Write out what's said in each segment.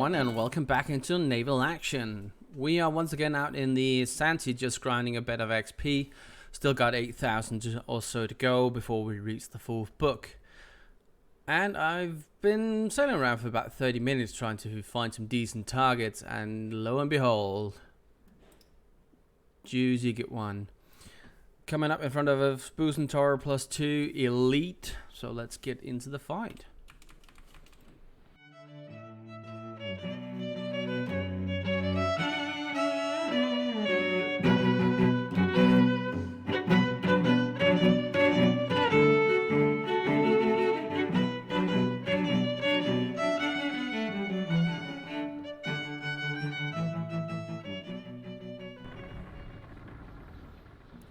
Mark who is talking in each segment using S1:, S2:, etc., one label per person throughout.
S1: everyone, and welcome back into Naval Action. We are once again out in the Santi, just grinding a bit of XP. Still got 8,000 or so to go before we reach the fourth book. And I've been sailing around for about 30 minutes trying to find some decent targets, and lo and behold, juicy get one. Coming up in front of a bucentaure +2 elite, so let's get into the fight.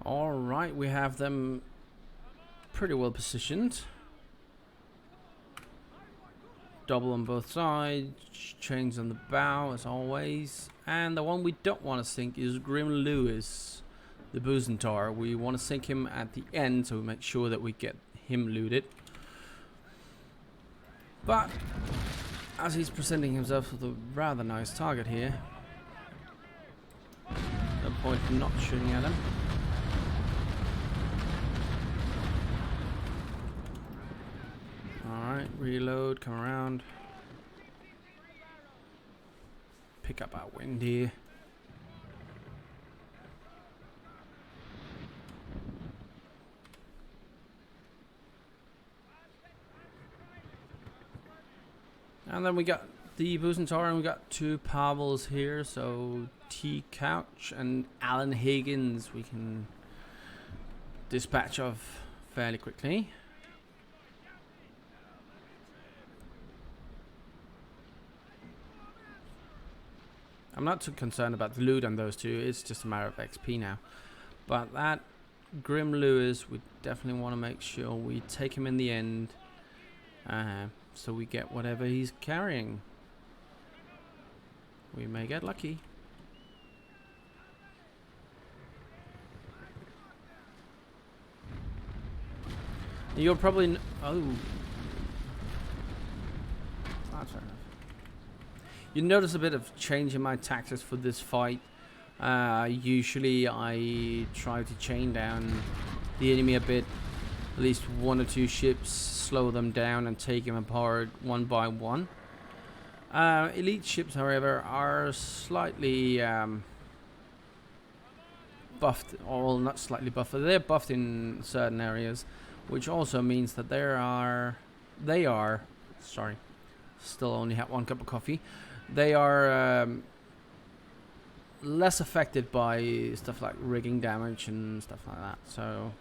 S1: Alright, we have them pretty well positioned. Double on both sides, chains on the bow as always. And the one we don't want to sink is Grim Lewis, the bucentaure. We want to sink him at the end so we make sure that we get him looted. But as he's presenting himself with a rather nice target here, no point in not shooting at him. Alright, reload, come around. Pick up our wind here. And then we got the bucentaure, and we got two Pavels here, so T Couch and Alan Higgins we can dispatch of fairly quickly. I'm not too concerned about the loot on those two, it's just a matter of XP now. But that Grim Lewis, we definitely want to make sure we take him in the end, so we get whatever he's carrying. We may get lucky. You'll probably oh, that's fair enough. You notice a bit of change in my tactics for this fight. Usually I try to chain down the enemy a bit, at least one or two ships, slow them down and take them apart one by one. Elite ships, however, are slightly buffed, or not slightly buffed, they're buffed in certain areas, which also means that they are, sorry, still only have one cup of coffee. They are less affected by stuff like rigging damage and stuff like that. So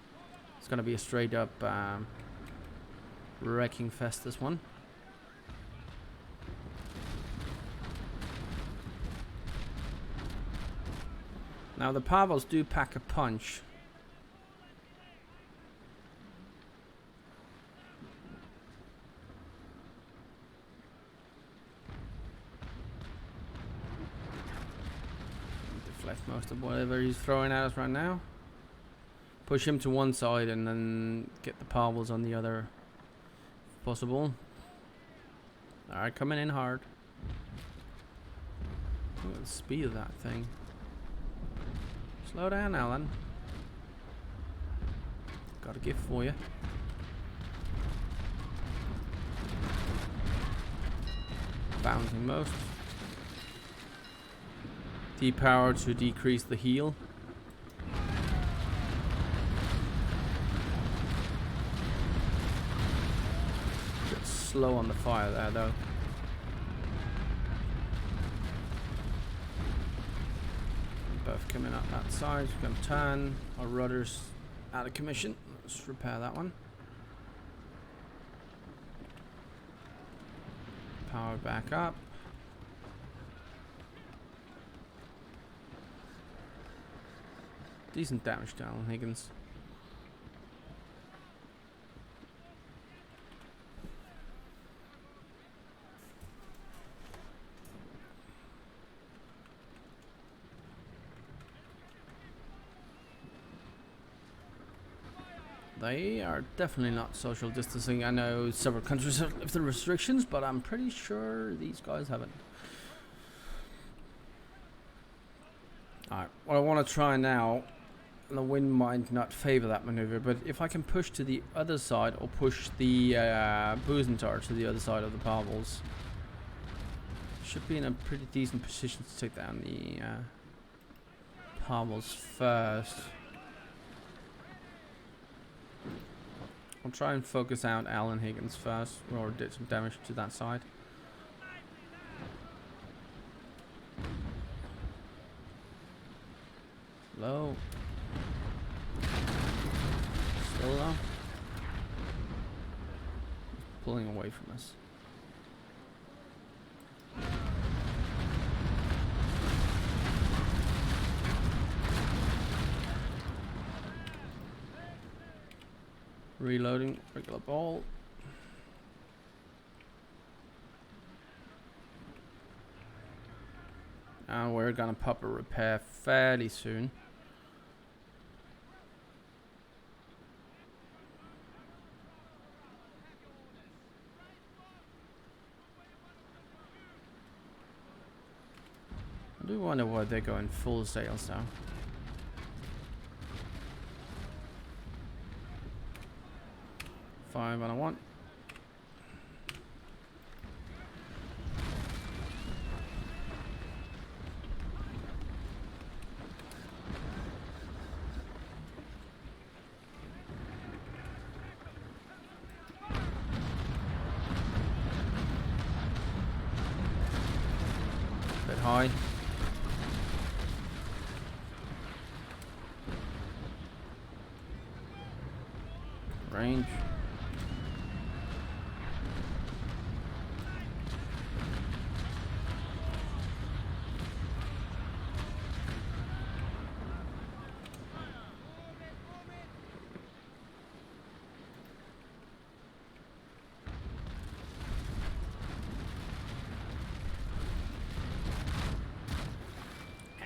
S1: it's going to be a straight up wrecking fest, this one. Now the Pavels do pack a punch. Deflect most of whatever he's throwing at us right now. Push him to one side and then get the Pavels on the other if possible. Alright, coming in hard. Look at the speed of that thing. Slow down, Alan. Got a gift for you. Bouncing most. D-power to decrease the heal. Bit slow on the fire there though. Both coming up that side. We're going to turn. Our rudder's out of commission. Let's repair that one. Power back up. Decent damage to Alan Higgins. They are definitely not social distancing. I know several countries have lifted restrictions, but I'm pretty sure these guys haven't. Alright, what I want to try now, and the wind might not favor that maneuver, but if I can push to the other side, or push the bucentaure to the other side of the Pavels, should be in a pretty decent position to take down the Pavels first. I'll try and focus out Alan Higgins first, or did some damage to that side. Low. Still low. Pulling away from us. Reloading regular ball. And we're gonna pop a repair fairly soon. I do wonder why they're going full sails now. Five on a one. Bit high. Range.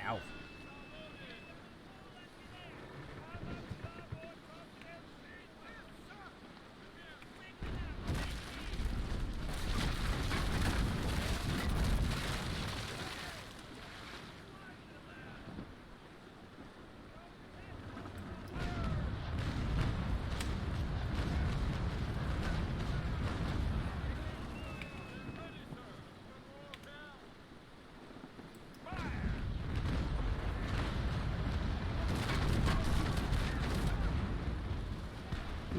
S1: Ow.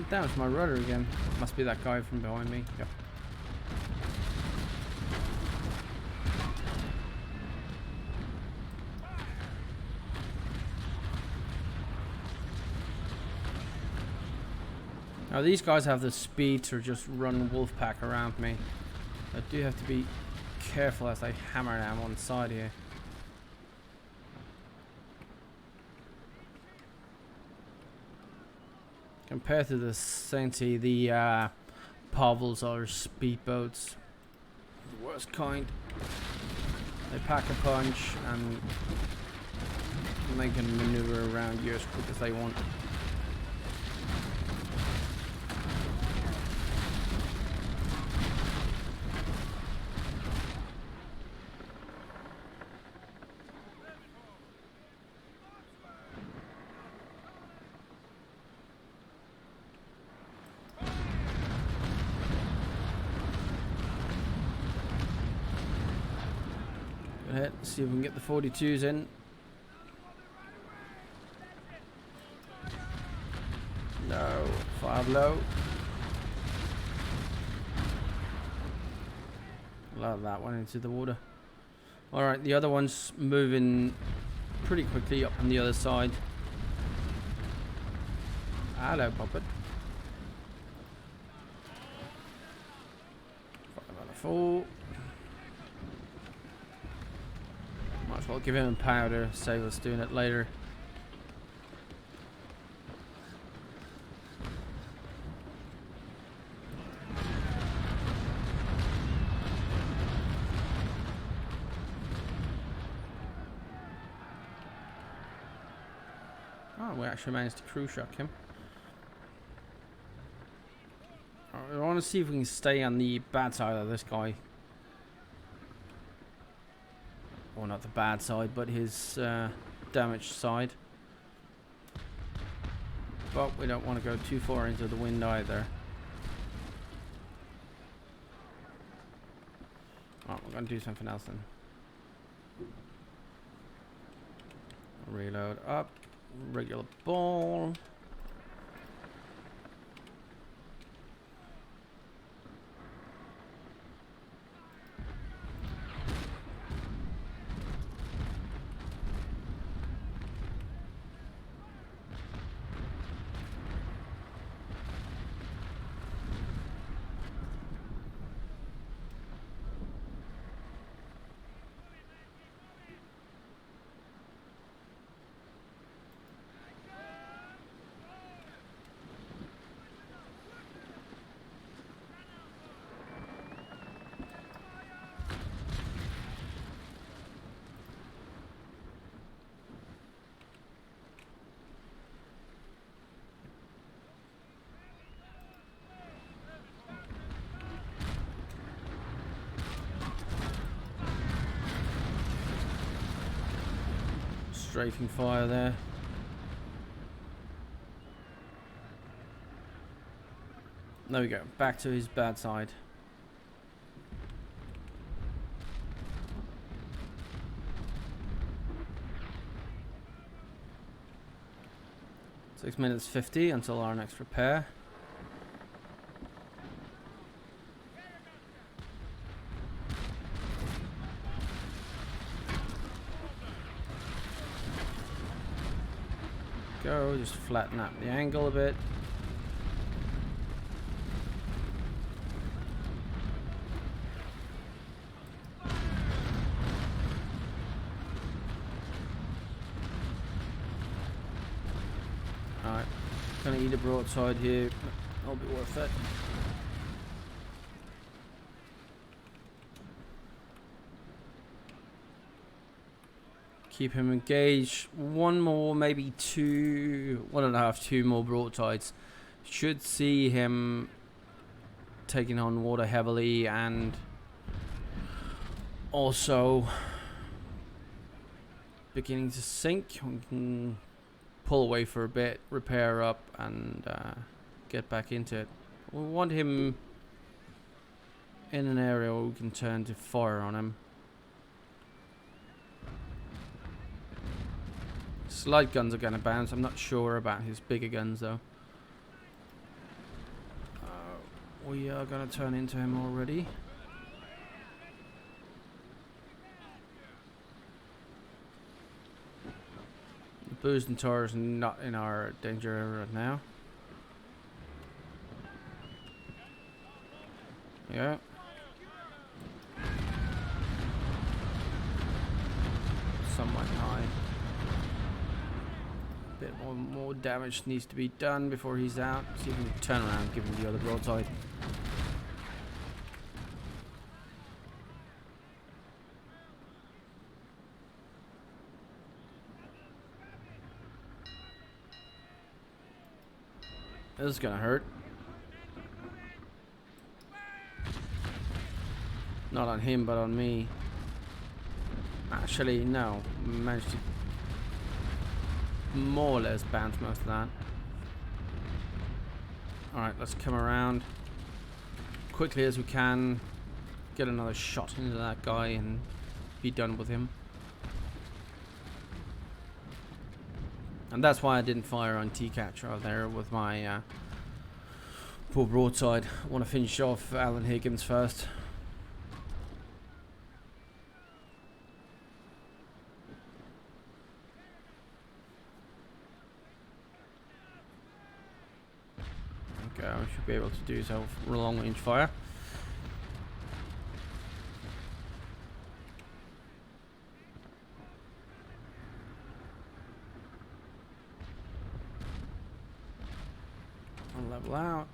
S1: Damage my rudder again. Must be that guy from behind me. Yep. Now these guys have the speed to just run wolf pack around me. I do have to be careful as I hammer down one side here. Compared to the Santi, the Pavels are speedboats. The worst kind. They pack a punch and they can maneuver around you as quick as they want. Let's see if we can get the 42s in. No, 5 low. Allow that one into the water. Alright, the other one's moving pretty quickly up on the other side. Hello, Puppet. 5 on a 4. Might as well give him powder, save us doing it later. Oh, we actually managed to crew shock him. I want to see if we can stay on the bad side of this guy. Or not the bad side, but his damaged side. But we don't want to go too far into the wind either. Oh, we're going to do something else then. Reload up. Regular ball. Strafing fire there. There we go. Back to his bad side. (6:50) until our next repair. Go, just flatten out the angle a bit. Alright, gonna eat a broadside here, that'll be worth it. Keep him engaged. One more, maybe two, 1.5, 2 more broadsides. Should see him taking on water heavily and also beginning to sink. We can pull away for a bit, repair up, and get back into it. We want him in an area where we can turn to fire on him. Light guns are going to bounce. I'm not sure about his bigger guns though. We are going to turn into him already. The bucentaure is not in our danger area now. Yeah. Somewhat high. Bit more damage needs to be done before he's out. See if we can turn around and give him the other broadside. This is gonna hurt. Not on him, but on me. Actually, no. Managed to more or less bounce most of that. Alright, let's come around quickly as we can, get another shot into that guy and be done with him. And that's why I didn't fire on T-Catcher out there with my poor broadside. I want to finish off Alan Higgins first. Should be able to do so for long range fire. I'll level out.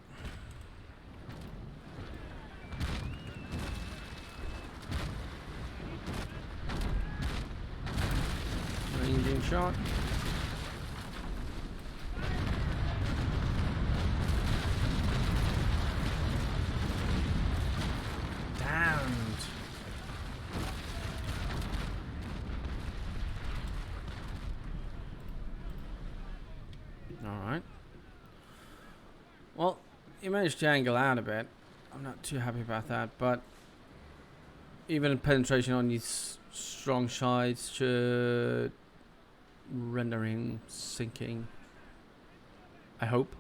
S1: Ranging shot. Alright. Well, he managed to angle out a bit. I'm not too happy about that, but even penetration on these strong sides should render him sinking. I hope.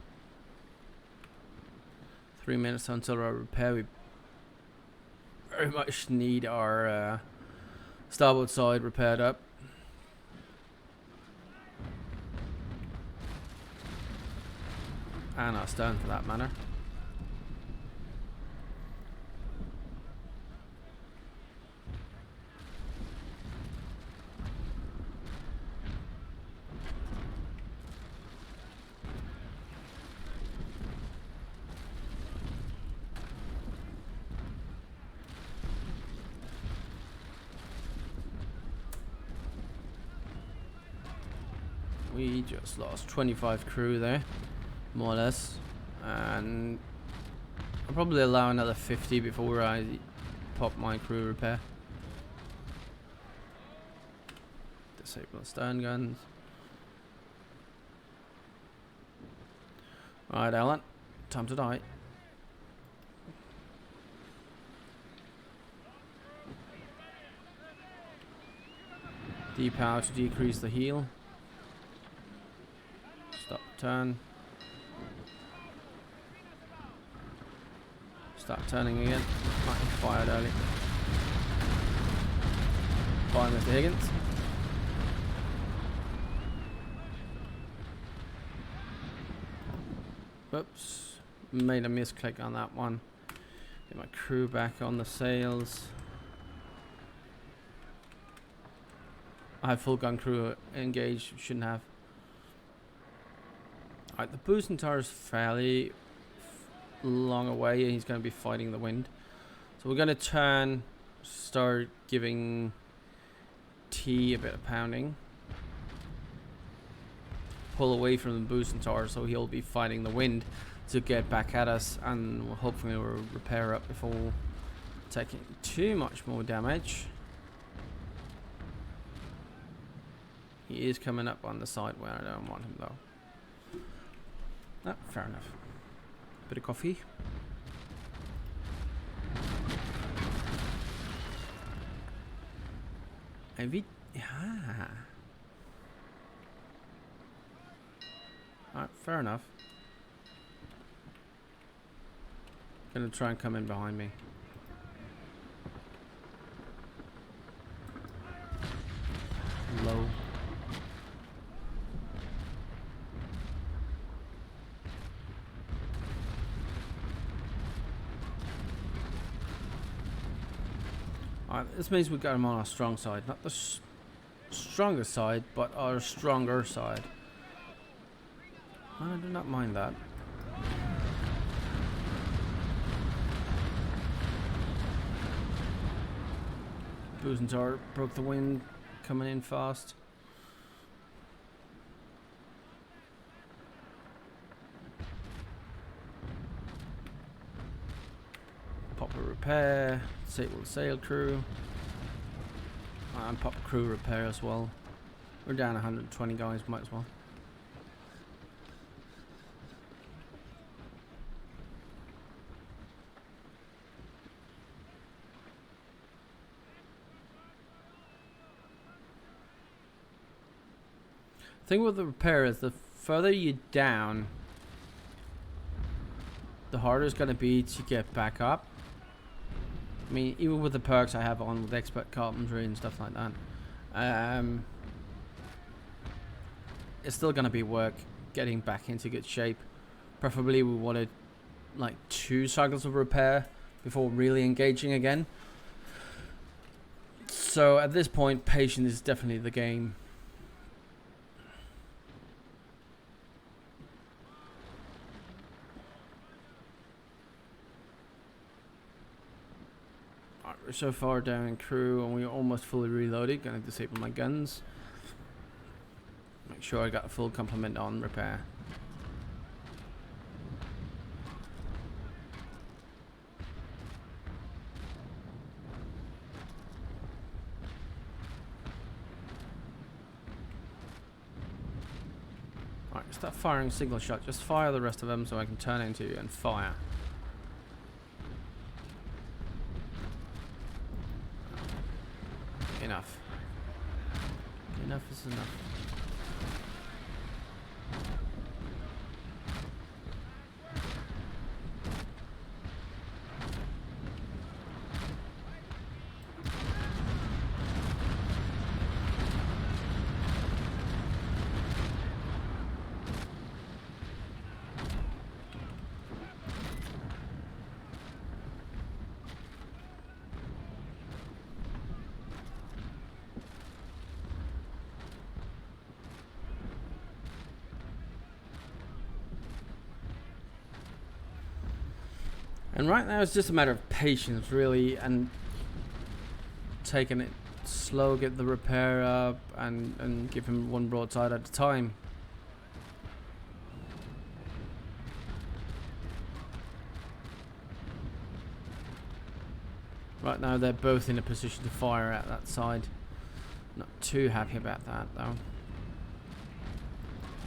S1: 3 minutes until our repair. We very much need our starboard side repaired up. And our stern for that matter. We just lost 25 crew there, more or less, and I'll probably allow another 50 before I pop my crew repair. Disable stern guns. Alright, Alan, time to die. D-power to decrease the heal. Stop, turn. Start turning again. Might be fired early. Fire Mr. Higgins. Oops. Made a misclick on that one. Get my crew back on the sails. I have full gun crew engaged. Shouldn't have. Alright, the bucentaure is fairly long away and he's going to be fighting the wind. So we're going to turn, start giving T a bit of pounding. Pull away from the bucentaure so he'll be fighting the wind to get back at us, and we'll hopefully we'll repair up before taking too much more damage. He is coming up on the side where I don't want him though. Fair enough. Bit of coffee. Alright, fair enough. Gonna try and come in behind me. Low. Alright, this means we got him on our strong side. Not the strongest side, but our stronger side. I do not mind that. Bucentaure broke the wind, coming in fast. Pop a repair, disable the sail crew, and pop a crew repair as well. We're down 120 guys, might as well. The thing with the repair is the further you down, the harder it's going to be to get back up. I mean, even with the perks I have on with expert carpentry and stuff like that, it's still going to be work getting back into good shape. Preferably we wanted like 2 cycles of repair before really engaging again. So at this point, patience is definitely the game. We're so far down in crew and we're almost fully reloaded. Gonna disable my guns. Make sure I got a full complement on repair. Alright, start firing single shot. Just fire the rest of them so I can turn into and fire. Enough. Enough is enough. And right now it's just a matter of patience, really, and taking it slow, get the repair up, and give him one broadside at a time. Right now they're both in a position to fire at that side. Not too happy about that, though.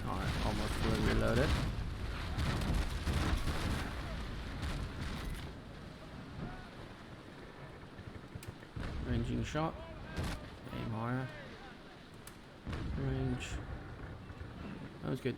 S1: Alright, almost fully reloaded. Ranging shot. Aim higher. Range. That was good.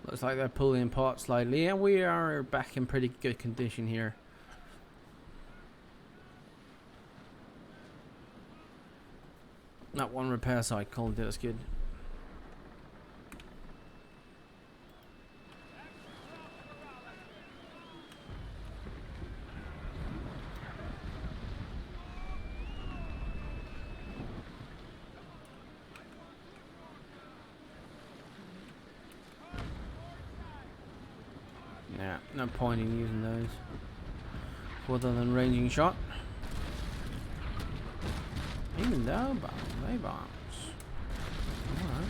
S1: Looks like they're pulling apart slightly, and we are back in pretty good condition here. That one repair cycle did us good. Yeah, no point in using those other than ranging shot. Even though they bombs. Alright.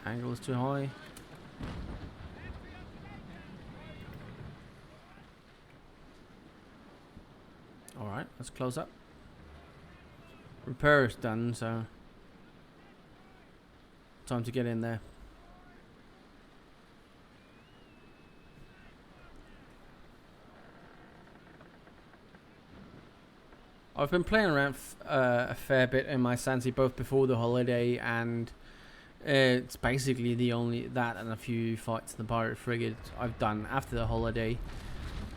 S1: Angle is too high. Alright, let's close up. Repair is done, so time to get in there. I've been playing around a fair bit in my Santi, both before the holiday, and it's basically the only that and a few fights in the pirate frigate I've done after the holiday,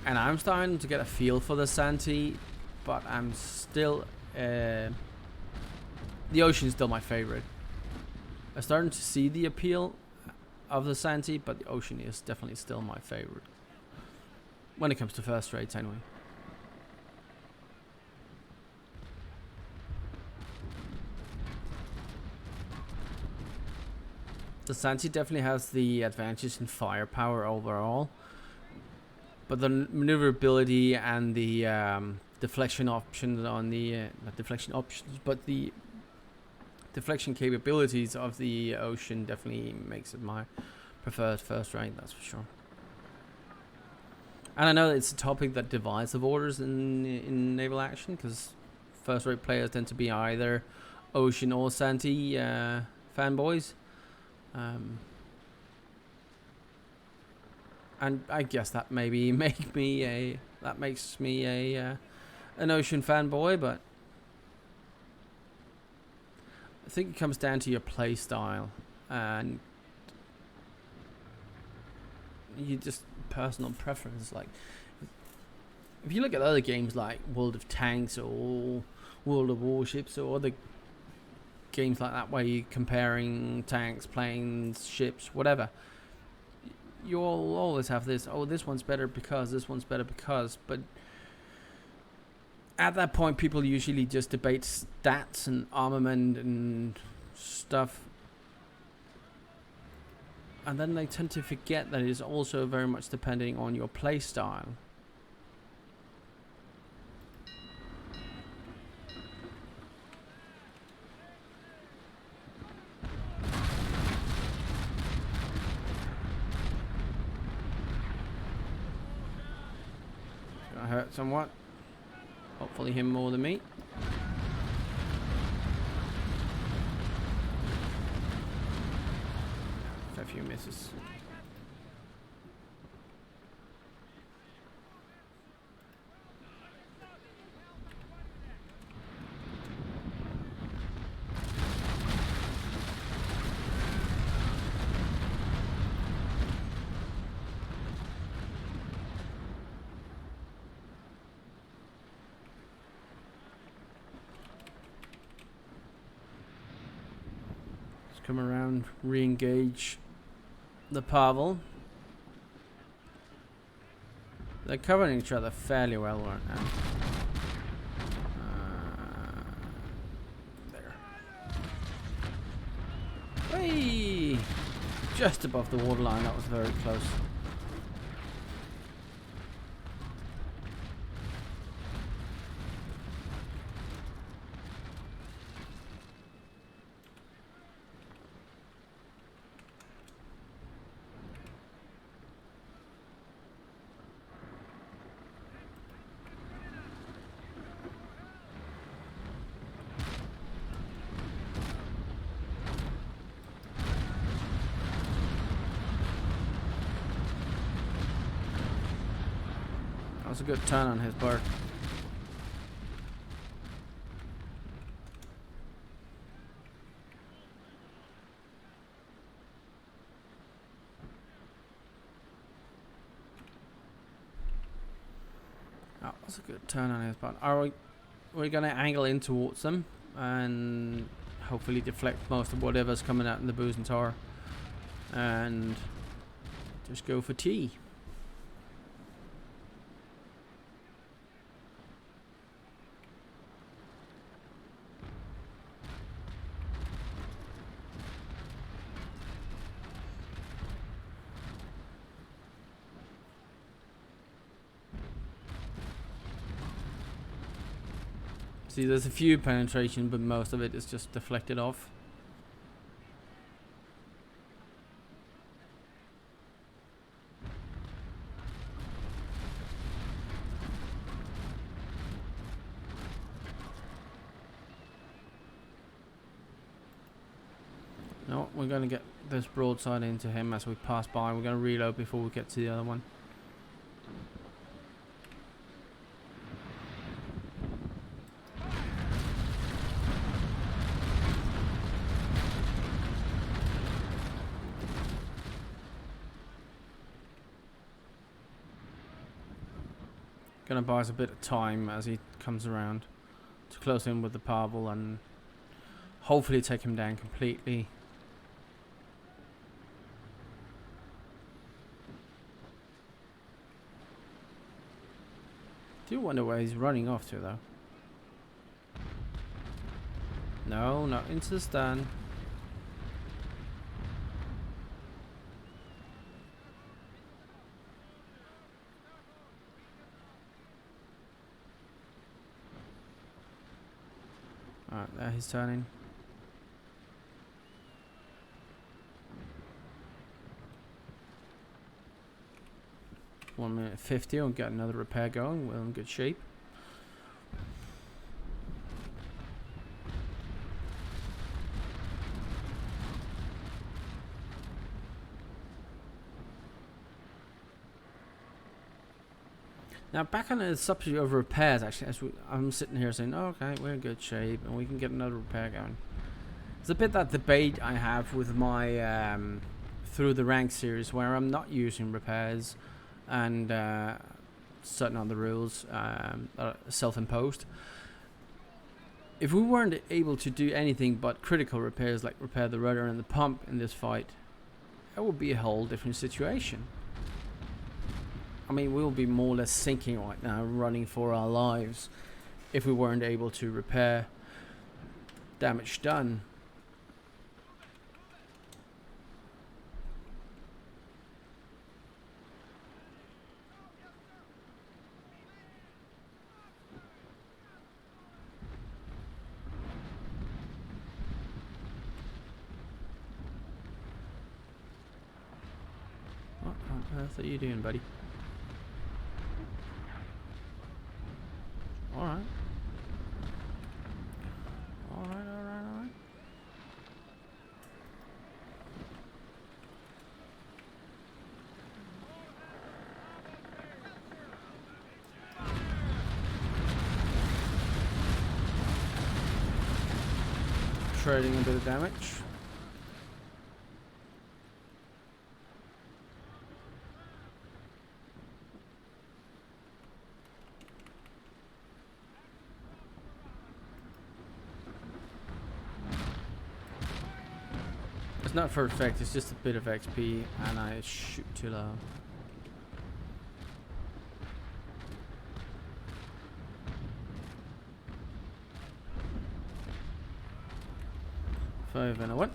S1: and I'm starting to get a feel for the Santi, but I'm still the ocean's still my favorite. I'm starting to see the appeal of the Santi, but the ocean is definitely still my favorite when it comes to first rates, anyway. The Santi definitely has the advantage in firepower overall, but the maneuverability and the deflection options on the not deflection options, but the deflection capabilities of the ocean definitely makes it my preferred first rate. That's for sure. And I know it's a topic that divides the borders in naval action, because first rate players tend to be either ocean or Santi fanboys. And I guess that maybe makes me an ocean fanboy, but I think it comes down to your play style and you just personal preference. Like if you look at other games like World of Tanks or World of Warships or other games like that where you're comparing tanks, planes, ships, whatever, you'll always have this, oh, this one's better because, this one's better because, but at that point people usually just debate stats and armament and stuff, and then they tend to forget that it's also very much depending on your play style. somewhat. Hopefully him more than me. A few misses. Come around, re-engage the Pavel. They're covering each other fairly well right now. There. Hey! Just above the waterline, that was very close. That was a good turn on his part. That was a good turn on his part. We're gonna angle in towards them and hopefully deflect most of whatever's coming out in the bucentaure and just go for T. See, there's a few penetration, but most of it is just deflected off. No, we're going to get this broadside into him as we pass by. We're going to reload before we get to the other one. Gonna buy us a bit of time as he comes around to close in with the Pavel and hopefully take him down completely. Do wonder where he's running off to though. No, not into the stand. Alright, there he's turning. 1 minute 50, I'll get another repair going. We're in good shape. Now back on the subject of repairs, actually, as I'm sitting here saying, oh, okay, we're in good shape and we can get another repair going. It's a bit that debate I have with my through the rank series where I'm not using repairs and certain other rules are self-imposed. If we weren't able to do anything but critical repairs like repair the rudder and the pump in this fight, that would be a whole different situation. I mean, we'll be more or less sinking right now, running for our lives, if we weren't able to repair damage done. What on earth are you doing, buddy? trading a bit of damage. It's not for effect, it's just a bit of XP, and I shoot too low. Five and a what?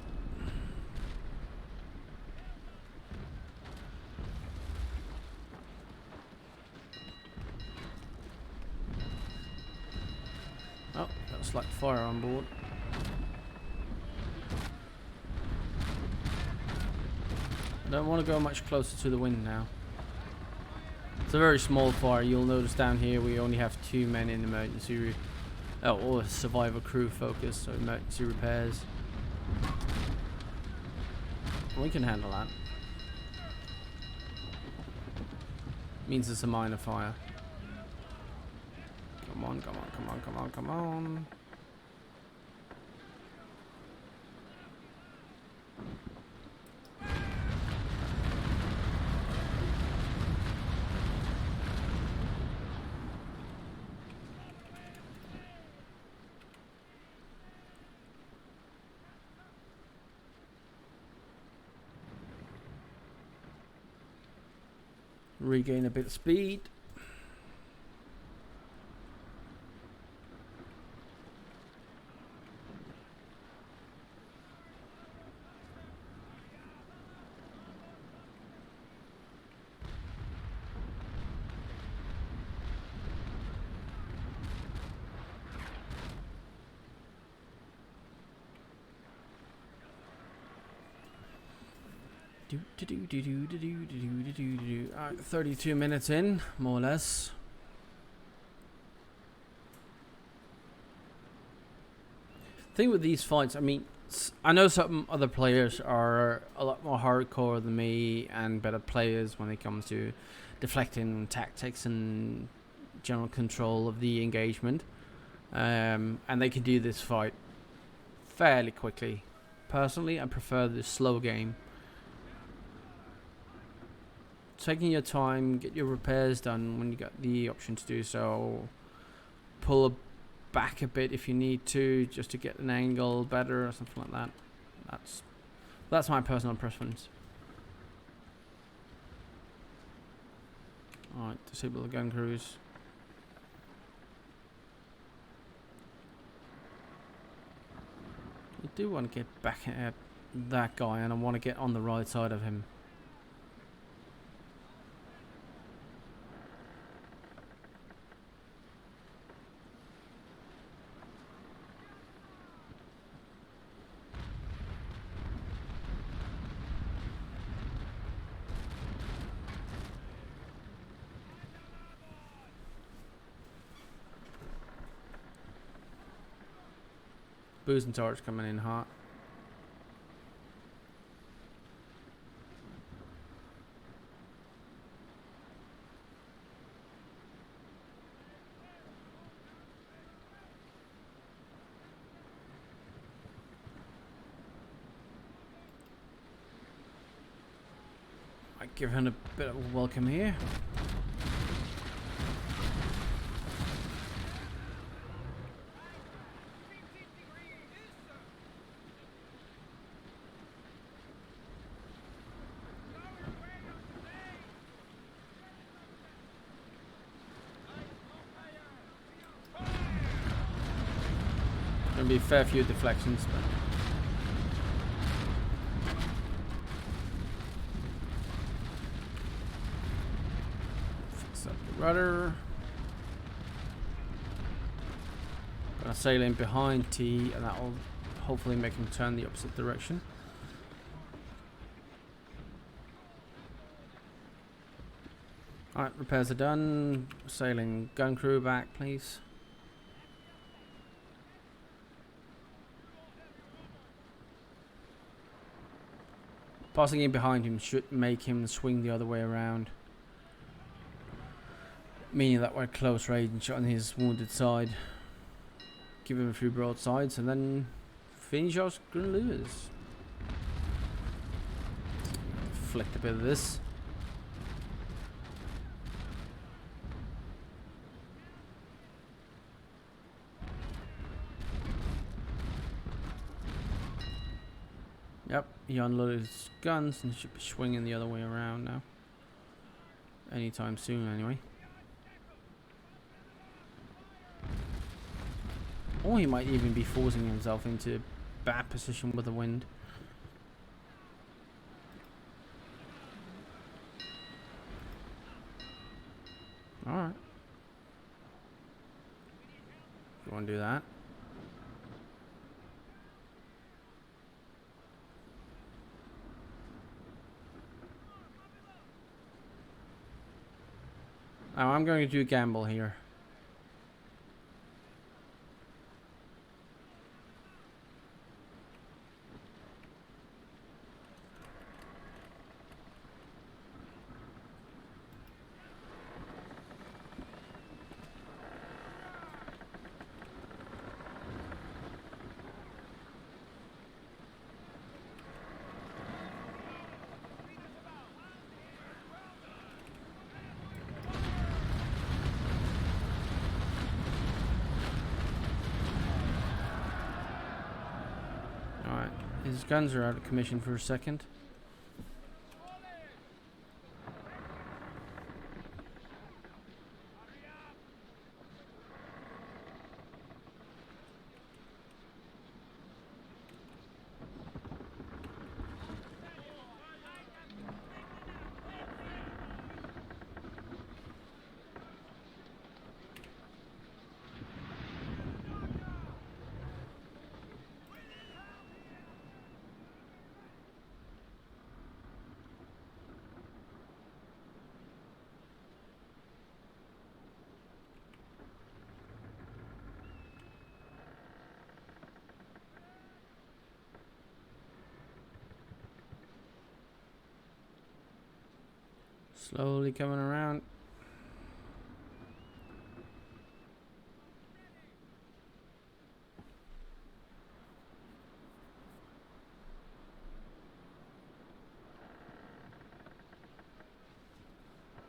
S1: Oh, that's like fire on board. I don't want to go much closer to the wind now. It's a very small fire. You'll notice down here we only have 2 men in emergency or survivor crew focus, so emergency repairs. We can handle that. Means it's a minor fire. Come on, come on, come on, come on, come on. Regain a bit of speed. Alright, 32 minutes in, more or less. Thing with these fights, I mean, I know some other players are a lot more hardcore than me and better players when it comes to deflecting tactics and general control of the engagement, and they can do this fight fairly quickly. Personally, I prefer the slow game. Taking your time, get your repairs done when you got the option to do so. Pull back a bit if you need to, just to get an angle better or something like that. That's my personal preference. Alright, disable the gun crews. I do want to get back at that guy, and I want to get on the right side of him. Bucentaure's coming in hot. I give him a bit of a welcome here. Gonna be a fair few deflections, but fix up the rudder. Gonna sail in behind T, and that will hopefully make him turn the opposite direction. Alright, repairs are done. Sailing gun crew back, please. Passing in behind him should make him swing the other way around, meaning that we're close range on his wounded side. Give him a few broadsides and then finish our screw loose. Flicked a bit of this. Yep, he unloaded his guns and should be swinging the other way around now. Anytime soon, anyway. Or he might even be forcing himself into a bad position with the wind. Alright. You want to do that? Now I'm going to do a gamble here. His guns are out of commission for a second. Slowly coming around.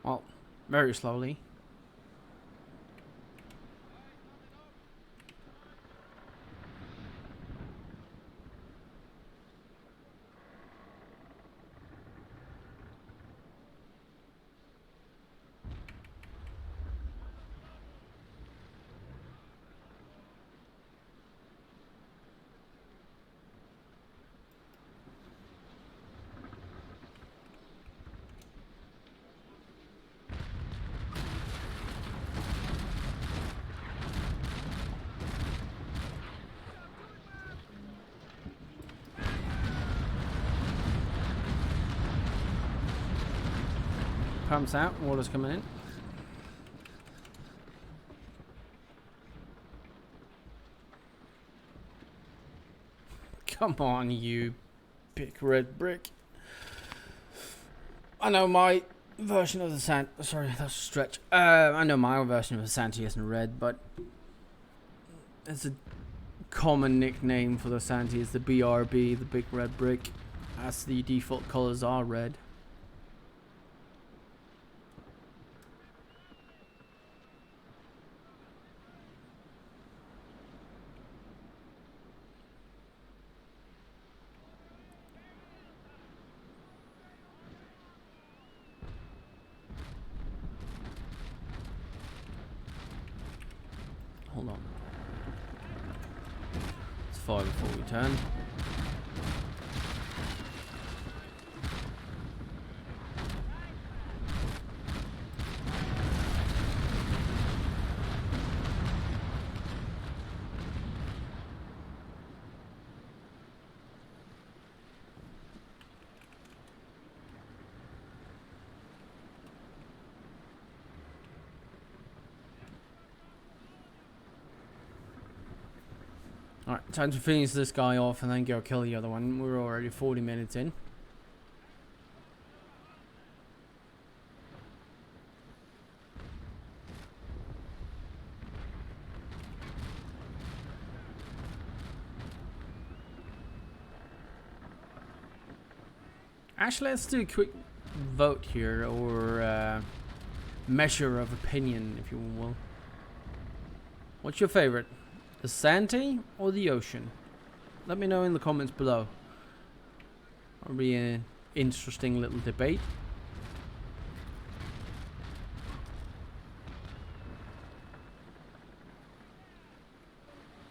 S1: Well, very slowly. Pumps out, water's coming in. Come on, you big red brick. I know my version of the Santi. Sorry, that's a stretch. I know my version of the Santi isn't red, but it's a common nickname for the Santi. It's the BRB, the big red brick, as the default colors are red. Hold on. Let's fire before we turn. Alright, time to finish this guy off and then go kill the other one. We're already 40 minutes in. Actually, let's do a quick vote here, or measure of opinion, if you will. What's your favorite? The Santi or the ocean? Let me know in the comments below. It'll be an interesting little debate.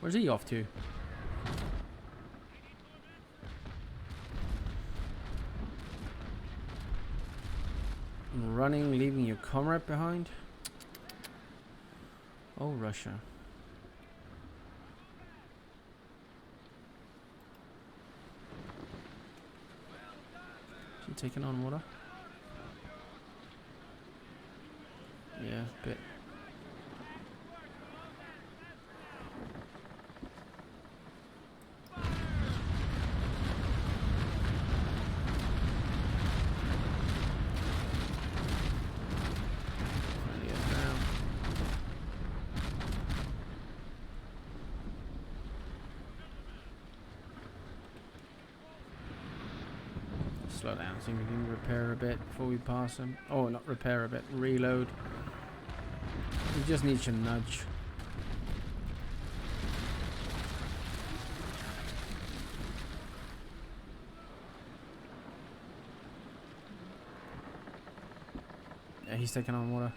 S1: Where's he off to? Running, leaving your comrade behind? Oh, Russia. Is he taking on water? Yeah, a bit. Slow down, so we can repair a bit before we pass him. Oh, not repair a bit, reload. We just need some nudge. Yeah, he's taking on water.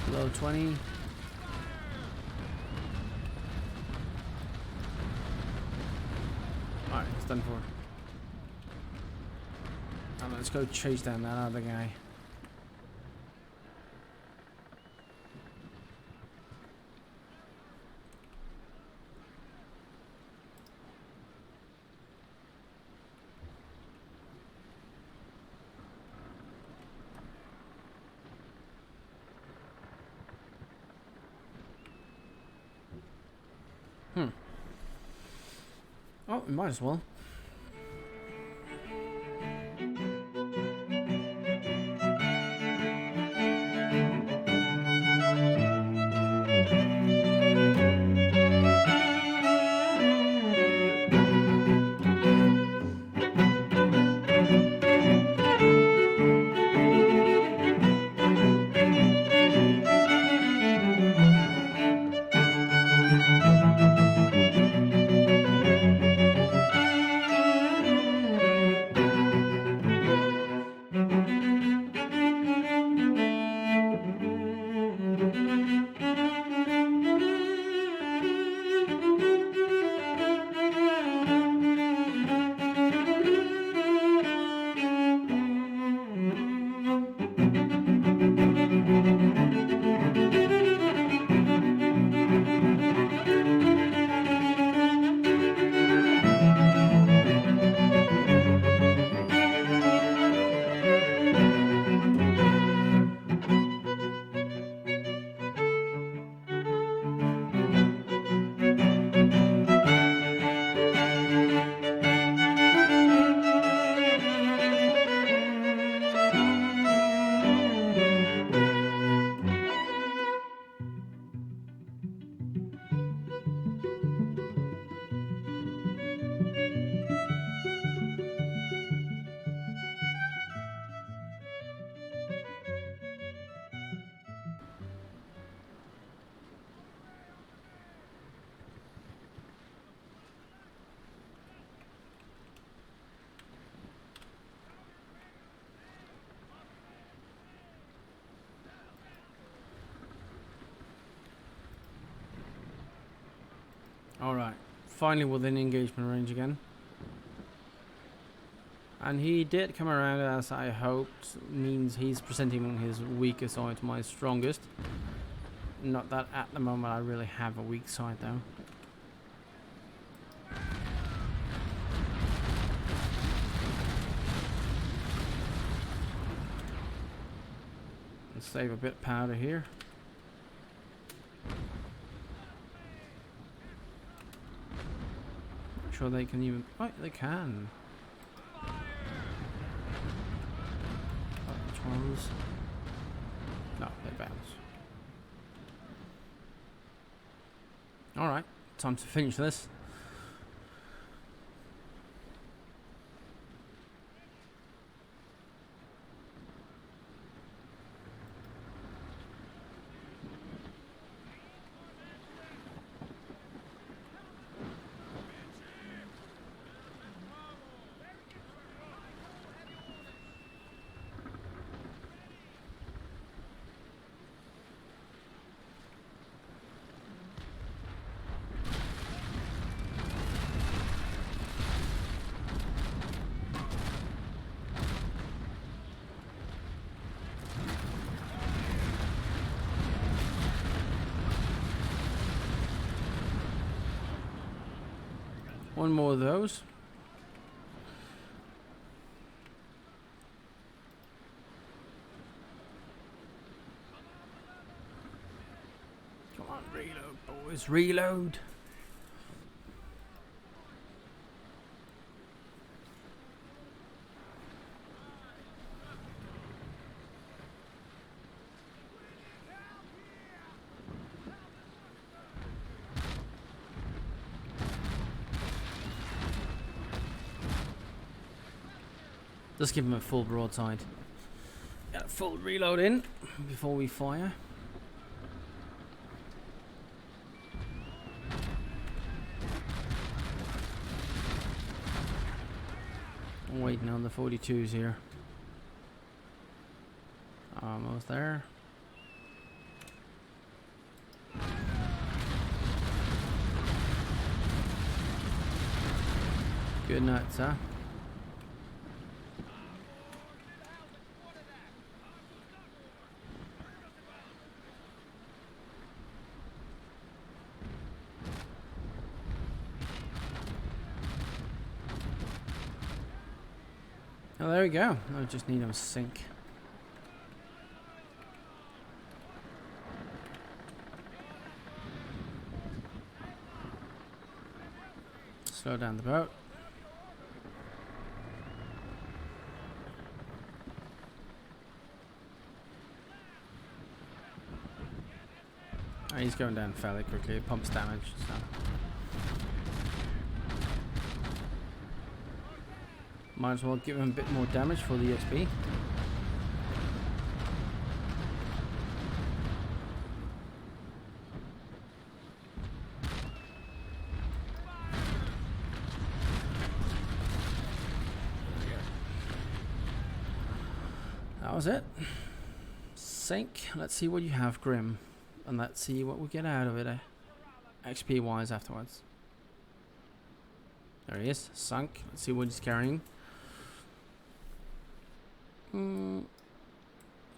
S1: Below 20. Alright, it's done for. Now let's go chase down that other guy. Oh, we might as well. Alright, finally within engagement range again. And he did come around as I hoped, means he's presenting his weaker side to my strongest. Not that at the moment I really have a weak side though. Let's save a bit of powder here. Sure they can even. Oh, they can. Which ones? No, they bounce. Alright, time to finish this. One more of those. Come on, reload, boys, reload. Let's give him a full broadside. Get a full reload in before we fire. I'm waiting on the 42s here. Almost there. Good nuts, huh? Oh, there we go. I just need them to sink. Slow down the boat. Oh, he's going down fairly quickly. It pumps damage, so. Might as well give him a bit more damage for the XP. That was it. Sink. Let's see what you have, Grim. And let's see what we get out of it, XP wise afterwards. There he is, sunk. Let's see what he's carrying.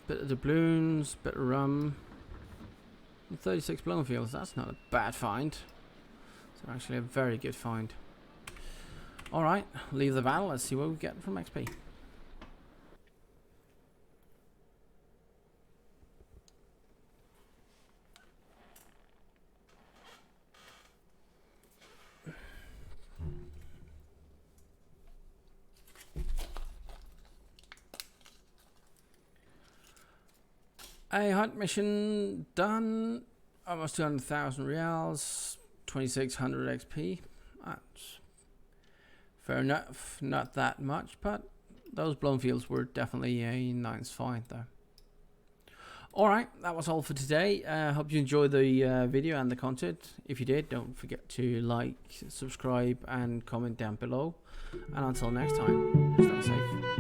S1: Bit of doubloons, bit of rum. 36 blown fields, that's not a bad find. It's actually a very good find. Alright, leave the battle, let's see what we get from XP. A hunt mission done. Almost 200,000 reals. 2,600 XP. That's fair enough. Not that much, but those blown fields were definitely a nice find there. Alright, that was all for today. Hope you enjoyed the video and the content. If you did, don't forget to like, subscribe and comment down below. And until next time, stay safe.